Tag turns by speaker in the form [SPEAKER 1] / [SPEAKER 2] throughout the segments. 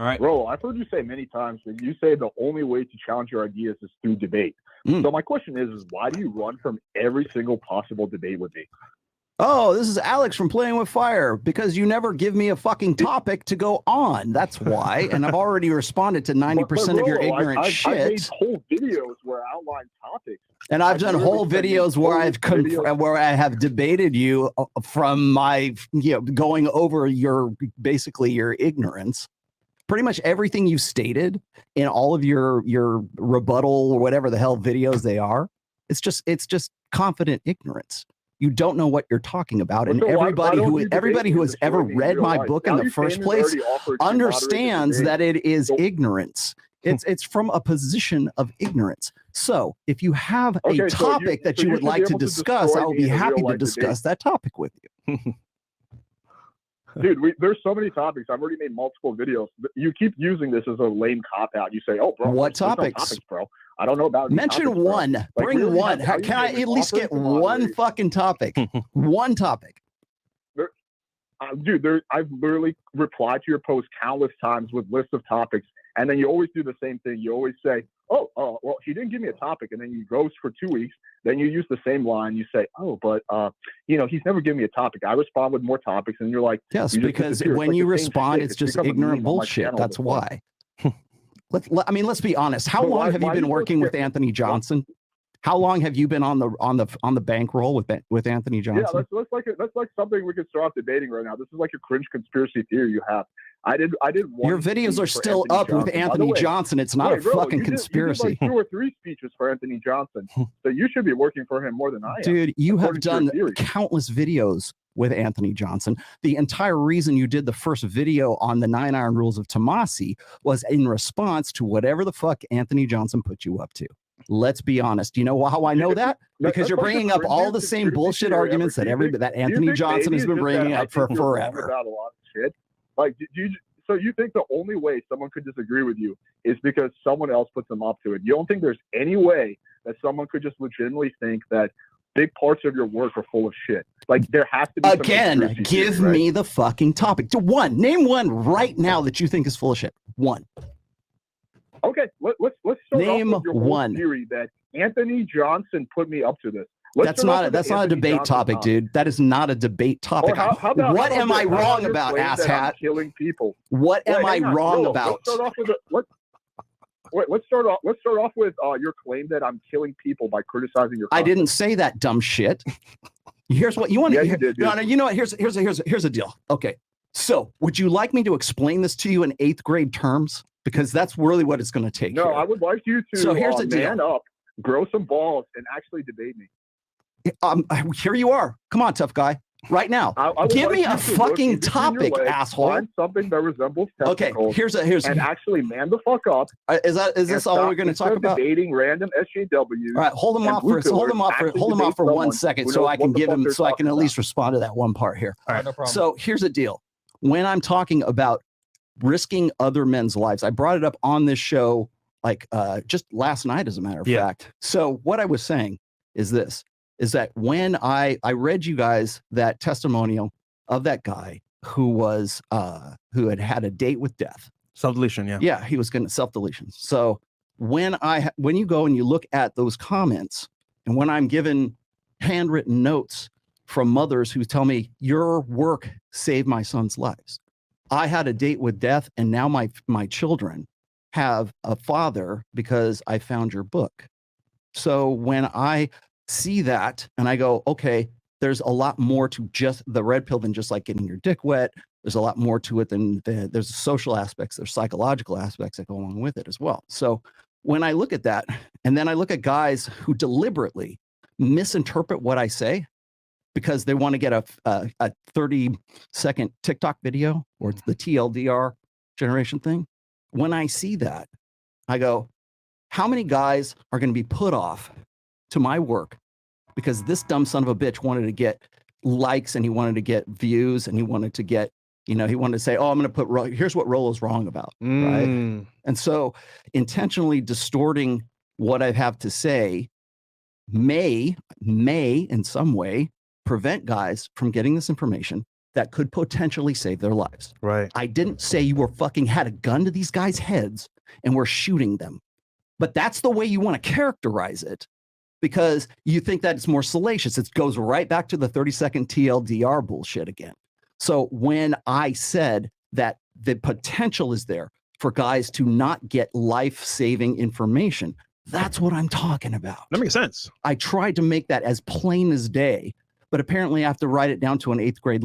[SPEAKER 1] All right.
[SPEAKER 2] Rollo, I've heard you say many times that you say the only way to challenge your ideas is through debate. So my question is why do you run from every single possible debate with me?
[SPEAKER 3] Oh, this is Alex from Playing with Fire, because you never give me a fucking topic to go on. That's why. And I've already responded to 90% of your ignorant shit.
[SPEAKER 2] I've made whole videos where I outline topics.
[SPEAKER 3] And I've done whole videos where where I have debated you from my, going over your, basically your ignorance. Pretty much everything you stated in all of your rebuttal or whatever the hell videos they are. It's just confident ignorance. You don't know what you're talking about, and everybody who has ever read my book in the first place understands that it is ignorance. It's from a position of ignorance. So if you have a topic that you would like to discuss, I will be happy to discuss that topic with you.
[SPEAKER 2] Dude, there's so many topics. I've already made multiple videos. You keep using this as a lame cop-out. You say, oh, bro.
[SPEAKER 3] What topics?
[SPEAKER 2] No topics, bro? I don't know about
[SPEAKER 3] Mention
[SPEAKER 2] topics,
[SPEAKER 3] one.
[SPEAKER 2] Like,
[SPEAKER 3] bring
[SPEAKER 2] really,
[SPEAKER 3] one. Can I at least get one fucking topic? One topic.
[SPEAKER 2] Dude, I've literally replied to your post countless times with lists of topics, and then you always do the same thing. You always say, well, he didn't give me a topic, and then you ghost for 2 weeks. Then you use the same line. You say, oh, but, he's never given me a topic. I respond with more topics, and you're like,
[SPEAKER 3] yes, because when you respond, it's just ignorant bullshit. That's why. Let's be honest. How long have you been working with Anthony Johnson? How long have you been on the bankroll with Anthony Johnson?
[SPEAKER 2] Yeah, that's like something we could start off debating right now. This is like a cringe conspiracy theory you have. I did one.
[SPEAKER 3] Your videos are still up Johnson. With Anthony Johnson. It's not a fucking conspiracy.
[SPEAKER 2] You did like 2 or 3 speeches for Anthony Johnson, so you should be working for him more than I am.
[SPEAKER 3] Dude, you have done countless videos with Anthony Johnson. The entire reason you did the first video on the 9 Iron Rules of Tomassi was in response to whatever the fuck Anthony Johnson put you up to. Let's be honest. You know how I know that? Because you're bringing up all the same bullshit arguments that Anthony Johnson has been bringing up for forever.
[SPEAKER 2] About a lot of shit. Like, so you think the only way someone could disagree with you is because someone else puts them up to it? You don't think there's any way that someone could just legitimately think that big parts of your work are full of shit? Like, there has to be
[SPEAKER 3] again. Give me the fucking topic. Name one right now that you think is full of shit. One.
[SPEAKER 2] Okay, let's start
[SPEAKER 3] name
[SPEAKER 2] off with your
[SPEAKER 3] one
[SPEAKER 2] theory that Anthony Johnson put me up to this.
[SPEAKER 3] That's not a debate topic, dude. That is not a debate topic. What am I wrong about, asshat?
[SPEAKER 2] Killing people.
[SPEAKER 3] What am I wrong about?
[SPEAKER 2] Let's start off with your claim that I'm killing people by criticizing your content.
[SPEAKER 3] I didn't say that, dumb shit. Here's what you want to hear. No, you know what? Here's a deal. Okay. So, would you like me to explain this to you in 8th grade terms? Because that's really what it's going to take.
[SPEAKER 2] No, here. I would like you to
[SPEAKER 3] so here's the
[SPEAKER 2] man up, grow some balls, and actually debate me.
[SPEAKER 3] Here you are. Come on, tough guy. Right now. Give me a fucking topic, asshole.
[SPEAKER 2] Find something that resembles testicles.
[SPEAKER 3] Okay, here's
[SPEAKER 2] and actually man the fuck up.
[SPEAKER 3] Is this all we're going to talk about?
[SPEAKER 2] Debating random SJWs.
[SPEAKER 3] All right, hold him off for 1 second so I can give him at least respond to that one part here.
[SPEAKER 1] All right, no problem.
[SPEAKER 3] So here's the deal. When I'm talking about risking other men's lives, I brought it up on this show just last night, as a matter of fact. So what I was saying is that when I read you guys that testimonial of that guy who had a date with death,
[SPEAKER 1] self-deletion,
[SPEAKER 3] yeah, he was going to self-deletion. So when you go and you look at those comments, and when I'm given handwritten notes from mothers who tell me your work saved my son's lives, I had a date with death, and now my children have a father because I found your book. So when I see that and I go, okay, there's a lot more to just the red pill than just like getting your dick wet. There's a lot more to it than there's social aspects, there's psychological aspects that go along with it as well. So when I look at that, and then I look at guys who deliberately misinterpret what I say, because they want to get a 30-second TikTok video or the TLDR generation thing. When I see that, I go, how many guys are going to be put off to my work because this dumb son of a bitch wanted to get likes and he wanted to get views and he wanted to get, he wanted to say, oh, I'm going to put, here's what Rollo's wrong about, right? And so intentionally distorting what I have to say may in some way prevent guys from getting this information that could potentially save their lives.
[SPEAKER 1] Right.
[SPEAKER 3] I didn't say you were fucking had a gun to these guys' heads and were shooting them. But that's the way you want to characterize it because you think that it's more salacious. It goes right back to the 30-second TLDR bullshit again. So when I said that the potential is there for guys to not get life-saving information, that's what I'm talking about.
[SPEAKER 1] That makes sense.
[SPEAKER 3] I tried to make that as plain as day, but apparently I have to write it down to an 8th grade,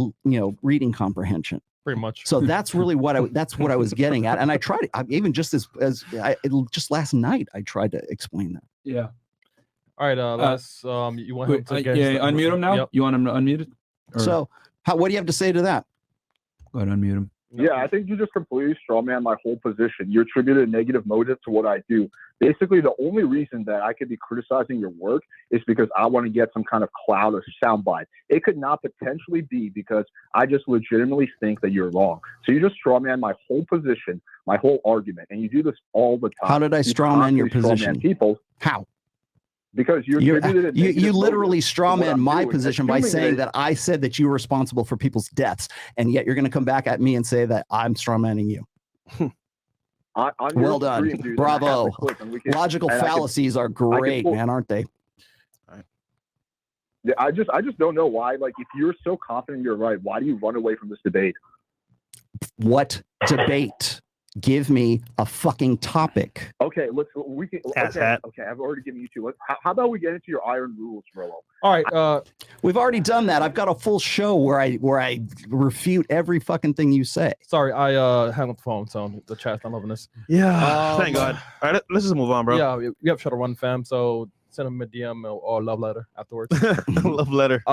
[SPEAKER 3] reading comprehension.
[SPEAKER 4] Pretty much.
[SPEAKER 3] So that's really what I was getting at, and I tried it. Even just just last night I tried to explain that.
[SPEAKER 5] Yeah.
[SPEAKER 4] All right. Les, you want him to get
[SPEAKER 5] unmute him now?
[SPEAKER 4] Yep.
[SPEAKER 5] You want him to unmute it? Or-
[SPEAKER 3] So, what do you have to say to that?
[SPEAKER 5] Go ahead, unmute him.
[SPEAKER 2] Yeah, I think you just completely strawman my whole position. You attributed a negative motive to what I do. Basically, the only reason that I could be criticizing your work is because I want to get some kind of clout or soundbite. It could not potentially be because I just legitimately think that you're wrong. So you just strawman my whole position, my whole argument, and you do this all the time.
[SPEAKER 3] How did I strawman your
[SPEAKER 2] constantly
[SPEAKER 3] position?
[SPEAKER 2] strawman people
[SPEAKER 3] How?
[SPEAKER 2] because you attributed a
[SPEAKER 3] You
[SPEAKER 2] negative
[SPEAKER 3] literally
[SPEAKER 2] motive to what
[SPEAKER 3] strawman
[SPEAKER 2] I'm
[SPEAKER 3] my
[SPEAKER 2] doing,
[SPEAKER 3] position by
[SPEAKER 2] assuming
[SPEAKER 3] saying that I said that you were responsible for people's deaths, and yet you're going to come back at me and say that I'm strawmanning you.
[SPEAKER 2] on your
[SPEAKER 3] Well done.
[SPEAKER 2] stream, dude, and I have the
[SPEAKER 3] Bravo.
[SPEAKER 2] clip, and we can-
[SPEAKER 3] Logical
[SPEAKER 2] and I can-
[SPEAKER 3] fallacies are great,
[SPEAKER 2] pull-
[SPEAKER 3] man, aren't they?
[SPEAKER 2] Yeah, I just don't know why. Like, if you're so confident you're right, why do you run away from this debate?
[SPEAKER 3] What debate? Give me a fucking topic.
[SPEAKER 2] Okay,
[SPEAKER 1] Ass hat.
[SPEAKER 2] Okay, I've already given you two. How about we get into your iron rules, Rollo?
[SPEAKER 4] All right.
[SPEAKER 3] We've already done that. I've got a full show where I refute every fucking thing you say.
[SPEAKER 4] Sorry, I hung up the phone, so the chat's not loving this.
[SPEAKER 1] Yeah. Thank God. All right, let's just move on, bro.
[SPEAKER 4] Yeah, we have Shuttle Run fam, so send him a DM or love letter afterwards.
[SPEAKER 1] Love letter.